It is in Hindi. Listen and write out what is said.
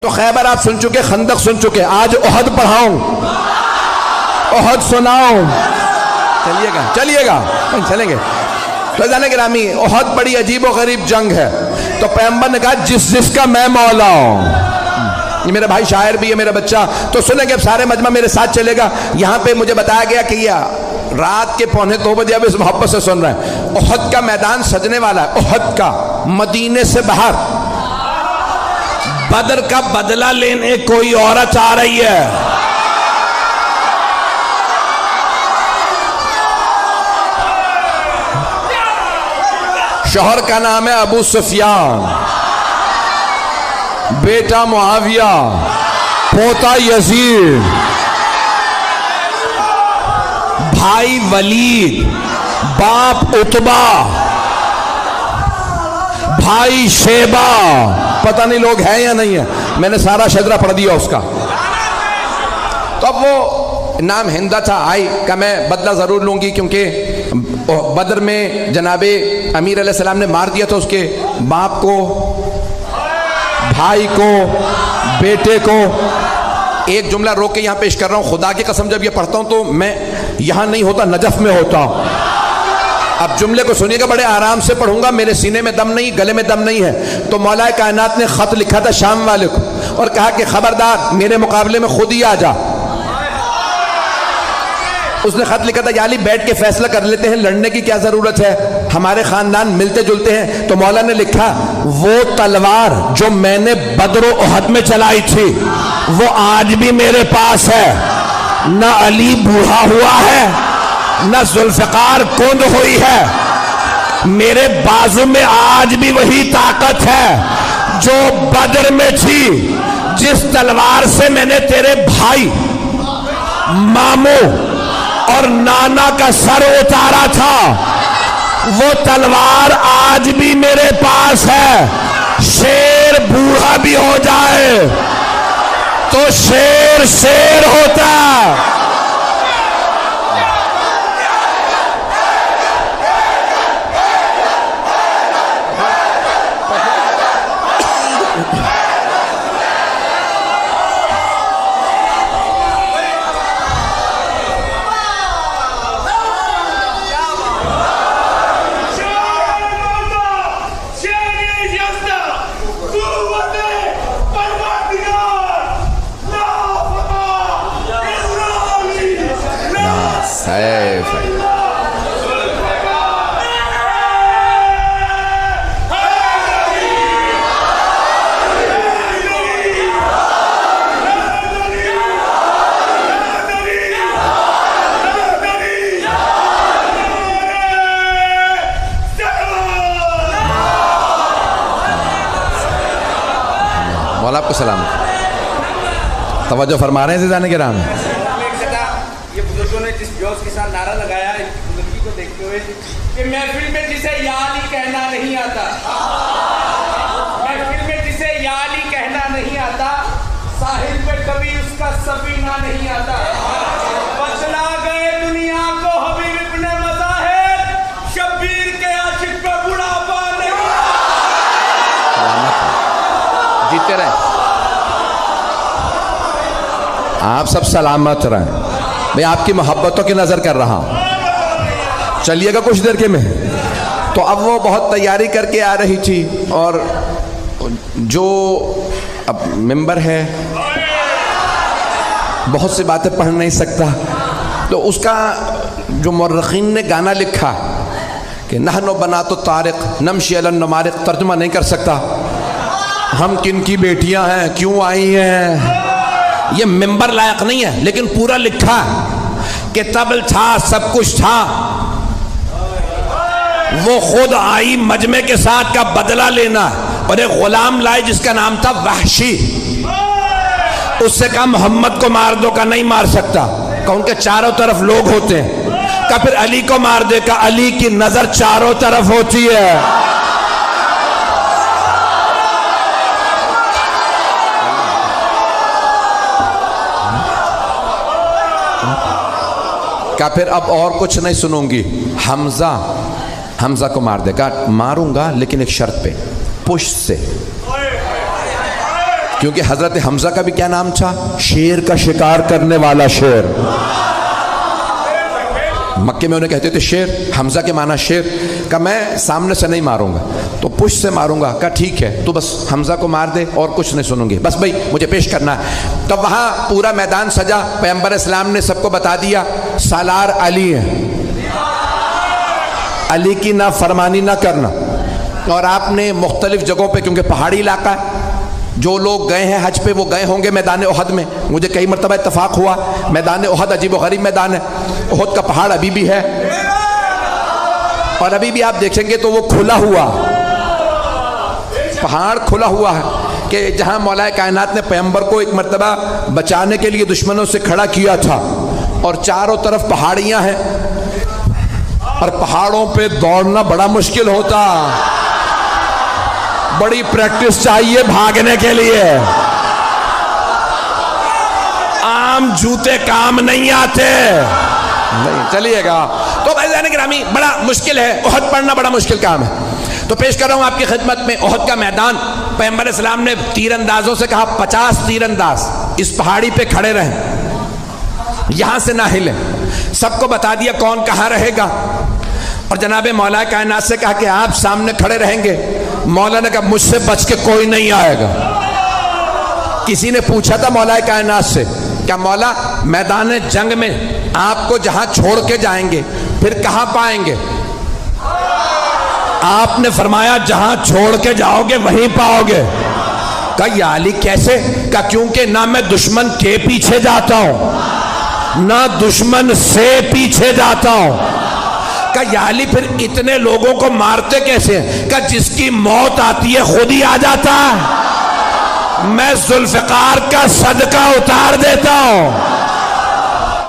तो खैबर आप सुन चुके, खंदक सुन चुके, आज ओहद पढ़ाऊं, ओहद सुनाऊं। चलिएगा चलिएगा चलेंगे। तो जाने गिरामी, ओहद बड़ी अजीब और गरीब जंग है। तो पैगंबर ने कहा जिसका मैं मौला हूं। ये मेरा भाई शायर भी है, मेरा बच्चा, तो सुनेंगे अब सारे मजमा मेरे साथ चलेगा। यहाँ पे मुझे बताया गया कि यह रात के 1:45 बजे अब इस मोहब्बत से सुन रहे हैं। ओहद का मैदान सजने वाला है, ओहद का, मदीने से बाहर। बदर का बदला लेने कोई औरत आ रही है। शौहर का नाम है अबू सुफियान, बेटा मुआविया, पोता यजीद, भाई वलीद, बाप उतबा, भाई शेबा। पता नहीं लोग हैं या नहीं है, मैंने सारा शजरा पढ़ दिया उसका। तो अब वो नाम हिंदा था, आई का मैं बदला जरूर लूंगी, क्योंकि बदर में जनाबे अमीर अलैहिस्सलाम ने मार दिया था उसके बाप को, भाई को, बेटे को। एक जुमला रोक के यहाँ पेश कर रहा हूँ, खुदा की कसम जब ये पढ़ता हूँ तो मैं यहाँ नहीं होता, नजफ में होता हूँ। अब जुमले को सुनिएगा, बड़े आराम से पढ़ूंगा, मेरे सीने में दम नहीं, गले में दम नहीं है। तो मौलाए कायनात ने खत लिखा था शाम वाले को और कहा कि खबरदार मेरे मुकाबले में खुद ही आ जा। उसने खत लिखा था, याली बैठ के फैसला कर लेते हैं, लड़ने की क्या जरूरत है, हमारे खानदान मिलते जुलते हैं। तो मौला ने लिखा, वो तलवार जो मैंने बदर ओहद में चलाई थी वो आज भी मेरे पास है। न अली बूढ़ा हुआ है, न जुल्फकार कुंद हुई है, मेरे बाजू में आज भी वही ताकत है जो बदर में थी। जिस तलवार से मैंने तेरे भाई, मामू और नाना का सर उतारा था, वो तलवार आज भी मेरे पास है। शेर बूढ़ा भी हो जाए तो शेर शेर होता। आपको सलाम, तवज्जो फरमा रहे हैं ज़िदाने के नाम। ये बुजुर्गों ने जिस जोश के साथ नारा लगाया इस बुजुर्गी को देखते हुए कि महफिल में जिसे याली कहना नहीं आता, महफिल में जिसे याली कहना नहीं आता, साहिल पे कभी उसका सफीना नहीं आता। बचला गए दुनिया को हबीब इब्ने मज़ाहिर, शब्बीर के आशिक पे बुढ़ापा नहीं। जीते रहे, आप सब सलामत रहें। मैं आपकी मोहब्बतों की नज़र कर रहा हूँ, चलिएगा कुछ देर के में। तो अब वो बहुत तैयारी करके आ रही थी और जो अब मेंबर है बहुत सी बातें पढ़ नहीं सकता, तो उसका जो मुर्रखीन ने गाना लिखा कि नहनो बना तो तारिक नमशी अलन नमारिक, तर्जुमा नहीं कर सकता। हम किन की बेटियां हैं, क्यों आई हैं, ये मेंबर लायक नहीं है, लेकिन पूरा लिखा कि तबल था, सब कुछ था, वो खुद आई मजमे के साथ का बदला लेना, और एक गुलाम लाई जिसका नाम था वहशी। उससे कहा मोहम्मद को मार दो, का नहीं मार सकता, का उनके चारों तरफ लोग होते हैं, का फिर अली को मार दे, का अली की नजर चारों तरफ होती है। क्या फिर अब और कुछ नहीं सुनूंगी, हमजा को मार देगा, मारूंगा लेकिन एक शर्त पे, पुश से, क्योंकि हजरत हमजा का भी क्या नाम था? शेर का शिकार करने वाला शेर। मक्के में उन्हें कहते थे शेर, हमजा के माना शेर। का मैं सामने से नहीं मारूंगा तो पुश से मारूंगा। का ठीक है, तो बस हमजा को मार दे और कुछ नहीं सुनूंगी, बस भाई मुझे पेश करना है। तो वहां पूरा मैदान सजा, पैगंबर इस्लाम ने सबको बता दिया सालार अली है, अली की ना फरमानी ना करना। और आपने मुख्तलिफ जगहों पे, क्योंकि पहाड़ी इलाका है, जो लोग गए हैं हज पे वो गए होंगे मैदान ओहद में। मुझे कई मरतबा इत्तफाक हुआ, मैदान ओहद अजीब व गरीब मैदान है। ओहद का पहाड़ अभी भी है और अभी भी आप देखेंगे तो वो खुला हुआ पहाड़ खुला हुआ है कि जहां मौलाए कायनात ने पैगंबर को एक मरतबा बचाने के लिए दुश्मनों से खड़ा किया था और चारों तरफ पहाड़ियां हैं और पहाड़ों पे दौड़ना बड़ा मुश्किल होता, बड़ी प्रैक्टिस चाहिए भागने के लिए, आम जूते काम नहीं आते। नहीं चलिएगा। तो भाईजान गिरामी बड़ा मुश्किल है, ओहद पढ़ना बड़ा मुश्किल काम है। तो पेश कर रहा हूं आपकी खिदमत में ओहद का मैदान। पैगंबर इस्लाम ने तीरंदाजों से कहा 50 तीरंदाज इस पहाड़ी पे खड़े रहें, यहां से ना हिलें। सबको बता दिया कौन कहां रहेगा और जनाबे मौला कायनात से कहा कि आप सामने खड़े रहेंगे। मौला ने कहा मुझसे बच के कोई नहीं आएगा। किसी ने पूछा था मौला कायनात से, क्या मौला मैदान जंग में आपको जहां छोड़ के जाएंगे फिर कहां पाएंगे? आपने फरमाया जहां छोड़ के जाओगे वहीं पाओगे। कहा या अली कैसे? कहा क्योंकि ना मैं दुश्मन के पीछे जाता हूं ना दुश्मन से पीछे जाता हूं। कहा या अली फिर इतने लोगों को मारते कैसे? कहा जिसकी मौत आती है खुद ही आ जाता है, मैं जुल्फकार का सदका उतार देता हूं।